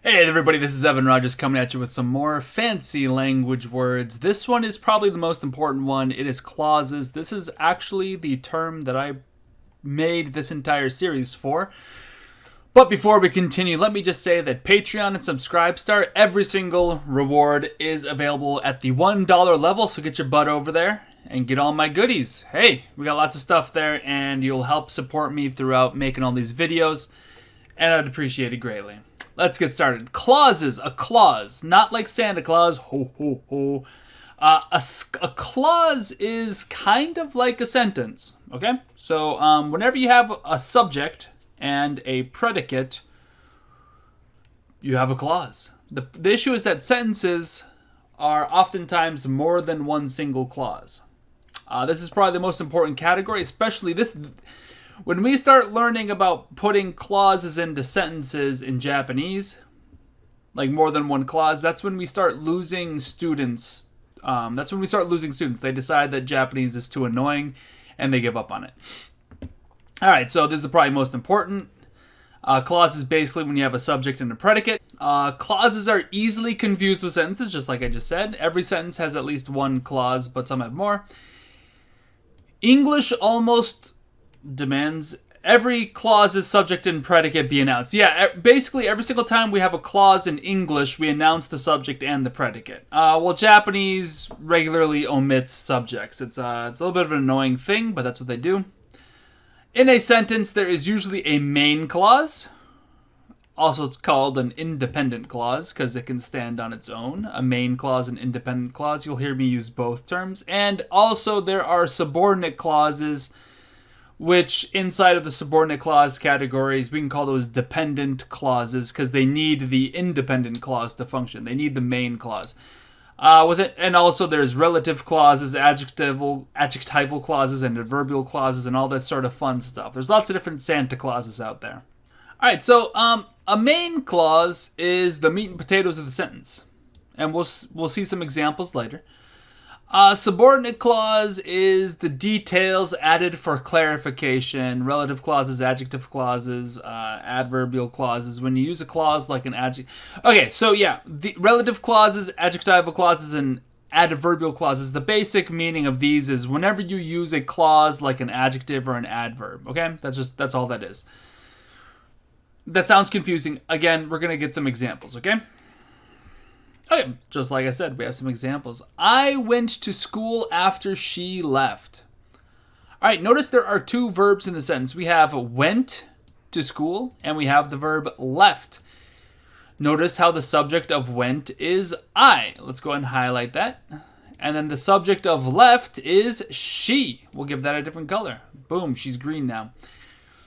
Hey everybody, this is Evan Rogers coming at you with some more fancy language words. This one is probably the most important one. It is clauses. This is actually the term that I made this entire series for. But before we continue, let me just say that Patreon and Subscribestar, every single reward is available at the $1 level, so get your butt over there and get all my goodies. Hey, we got lots of stuff there, and you'll help support me throughout making all these videos, and I'd appreciate it greatly. Let's get started. Clauses. A clause. Not like Santa Claus. Ho, ho, ho. A clause is kind of like a sentence. Okay? So whenever you have a subject and a predicate, you have a clause. The issue is that sentences are oftentimes more than one single clause. This is probably the most important category, especially this. When we start learning about putting clauses into sentences in Japanese, like more than one clause, that's when we start losing students. They decide that Japanese is too annoying, and they give up on it. All right, so this is probably most important. Clause is basically when you have a subject and a predicate. Clauses are easily confused with sentences, just like I just said. Every sentence has at least one clause, but some have more. English almost demands every clause's subject and predicate be announced. Yeah, basically every single time we have a clause in English, we announce the subject and the predicate. Well, Japanese regularly omits subjects. It's a little bit of an annoying thing, but that's what they do. In a sentence, there is usually a main clause. Also, it's called an independent clause because it can stand on its own. A main clause and independent clause. You'll hear me use both terms. And also, there are subordinate clauses, which inside of the subordinate clause categories, we can call those dependent clauses because they need the independent clause to function. They need the main clause. With it, and also there's relative clauses, adjectival clauses, and adverbial clauses, and all that sort of fun stuff. There's lots of different Santa Clauses out there. All right, so a main clause is the meat and potatoes of the sentence, and we'll see some examples later. Subordinate clause is the details added for clarification. Relative clauses, adjective clauses, adverbial clauses. When you use a clause like an adjective. Okay, so yeah, the relative clauses, adjectival clauses, and adverbial clauses. The basic meaning of these is whenever you use a clause like an adjective or an adverb. Okay, that's all that is. That sounds confusing. Again, we're gonna get some examples. Okay. Okay, just like I said, we have some examples. I went to school after she left. All right, notice there are two verbs in the sentence. We have went to school, and we have the verb left. Notice how the subject of went is I. Let's go ahead and highlight that. And then the subject of left is she. We'll give that a different color. Boom, she's green now.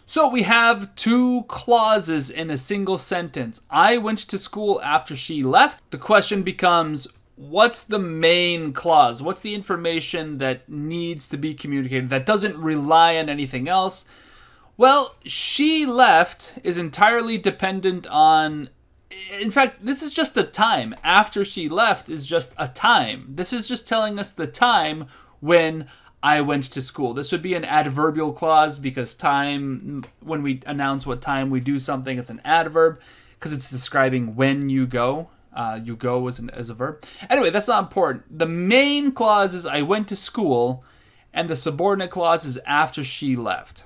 So we have two clauses in a single sentence. I went to school after she left. The question becomes, what's the main clause? What's the information that needs to be communicated that doesn't rely on anything else? Well, she left is entirely dependent on... In fact, this is just a time. After she left is just a time. This is just telling us the time when I went to school. This would be an adverbial clause because time, when we announce what time we do something, it's an adverb because it's describing when you go. You go as a verb. Anyway, that's not important. The main clause is I went to school, and the subordinate clause is after she left.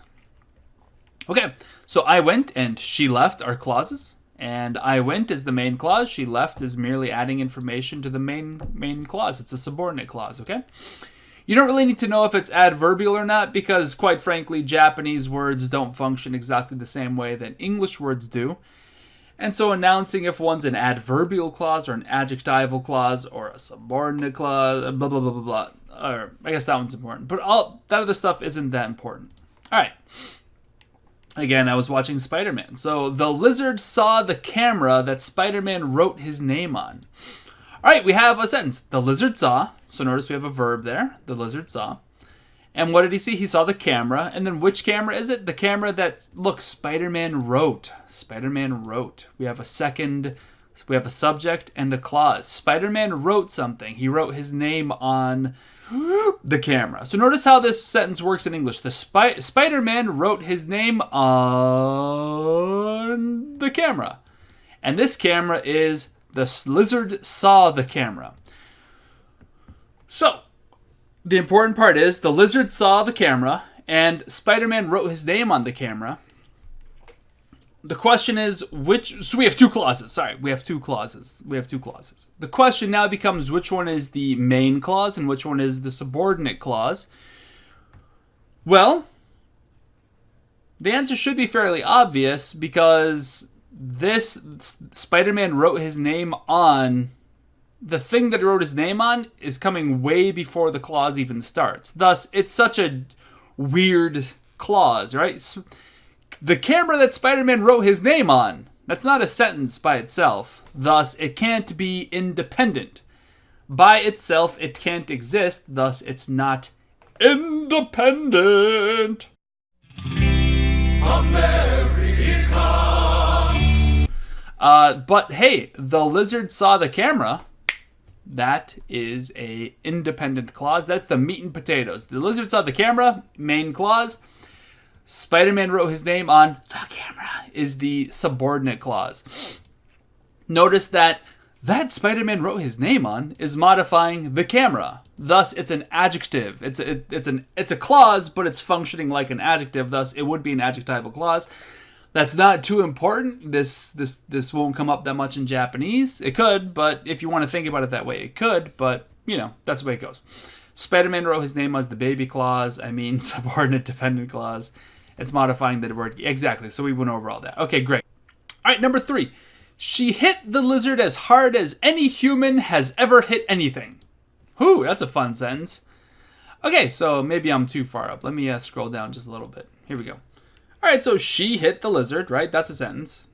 Okay, so I went and she left are clauses, and I went is the main clause. She left is merely adding information to the main clause. It's a subordinate clause, okay? You don't really need to know if it's adverbial or not because, quite frankly, Japanese words don't function exactly the same way that English words do. And so announcing if one's an adverbial clause or an adjectival clause or a subordinate clause, blah, blah, blah, blah, blah. Or I guess that one's important. But all that other stuff isn't that important. All right. Again, I was watching Spider-Man. So the lizard saw the camera that Spider-Man wrote his name on. All right, we have a sentence. The lizard saw. So notice we have a verb there. The lizard saw. And what did he see? He saw the camera. And then which camera is it? The camera that, look, Spider-Man wrote. Spider-Man wrote. We have a subject and a clause. Spider-Man wrote something. He wrote his name on... the camera. So notice how this sentence works in English. The Spider-Man wrote his name on the camera. And this camera is the lizard saw the camera. So, the important part is the lizard saw the camera and Spider-Man wrote his name on the camera. The question is so we have two clauses. We have two clauses. The question now becomes which one is the main clause and which one is the subordinate clause. Well, the answer should be fairly obvious because this Spider-Man wrote his name on, the thing that he wrote his name on is coming way before the clause even starts. Thus, it's such a weird clause, right? The camera that Spider-Man wrote his name on, that's not a sentence by itself. Thus, it can't be independent. By itself, it can't exist. Thus, it's not independent. America. But hey, the lizard saw the camera. That is a independent clause. That's the meat and potatoes. The lizard saw the camera, main clause. Spider-Man wrote his name on the camera is the subordinate clause. Notice that Spider-Man wrote his name on is modifying the camera. Thus, it's an adjective. It's a clause, but it's functioning like an adjective. Thus, it would be an adjectival clause. That's not too important. This won't come up that much in Japanese. It could, but if you want to think about it that way, it could. But that's the way it goes. Spider-Man wrote his name as the baby clause. Subordinate dependent clause. It's modifying the word. Exactly. So we went over all that. Okay, great. All right, number 3. She hit the lizard as hard as any human has ever hit anything. Whew, that's a fun sentence. Okay, so maybe I'm too far up. Let me scroll down just a little bit. Here we go. All right, so she hit the lizard, right? That's a sentence.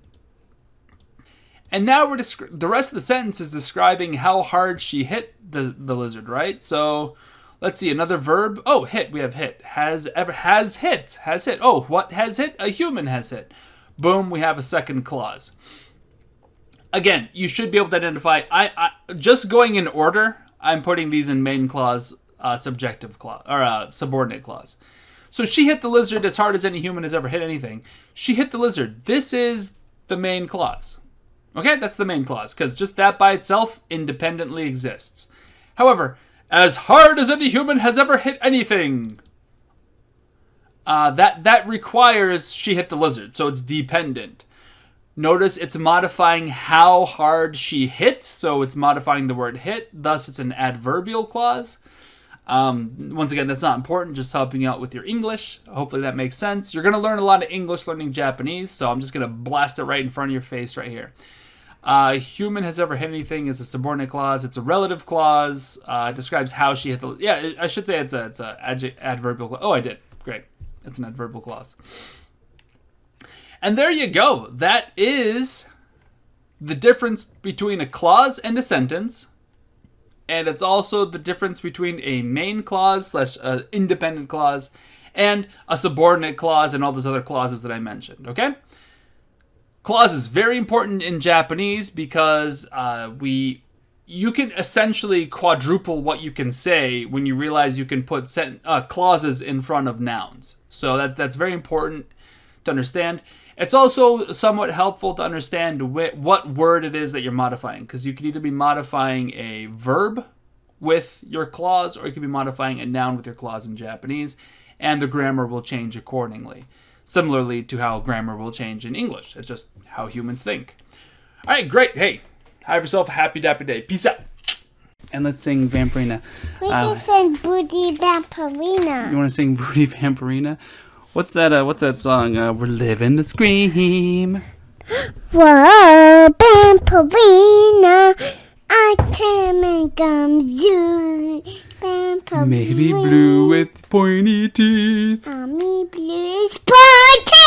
And now the rest of the sentence is describing how hard she hit the lizard, right? So let's see, another verb. Oh, hit. We have hit. Has hit. Oh, what has hit? A human has hit. Boom, we have a second clause. Again, you should be able to identify. I just going in order, I'm putting these in main clause, subjective clause, or subordinate clause. So she hit the lizard as hard as any human has ever hit anything. She hit the lizard. This is the main clause. Okay, that's the main clause, because just that by itself independently exists. However, as hard as any human has ever hit anything, that requires she hit the lizard, so it's dependent. Notice it's modifying how hard she hit, so it's modifying the word hit, thus it's an adverbial clause. Once again, that's not important, just helping you out with your English. Hopefully that makes sense. You're going to learn a lot of English learning Japanese, so I'm just going to blast it right in front of your face right here. Human has ever hit anything is a subordinate clause. It's a relative clause. It describes how she hit the... Yeah, I should say it's a adverbial clause. Oh, I did. Great. It's an adverbial clause. And there you go. That is the difference between a clause and a sentence. And it's also the difference between a main clause / independent clause and a subordinate clause and all those other clauses that I mentioned, okay? Clause is very important in Japanese because you can essentially quadruple what you can say when you realize you can put clauses in front of nouns. So that's very important to understand. It's also somewhat helpful to understand what word it is that you're modifying, because you can either be modifying a verb with your clause or you can be modifying a noun with your clause in Japanese, and the grammar will change accordingly. Similarly to how grammar will change in English. It's just how humans think. All right, great. Hey, have yourself a happy dappy day. Peace out. And let's sing Vampirina. We can sing Booty Vampirina. You want to sing Booty Vampirina? What's that song? We're living the scream. Whoa, Vampirina, I can make zoo. Vampirina. Maybe blue with pointy teeth. Mommy blue is pointy.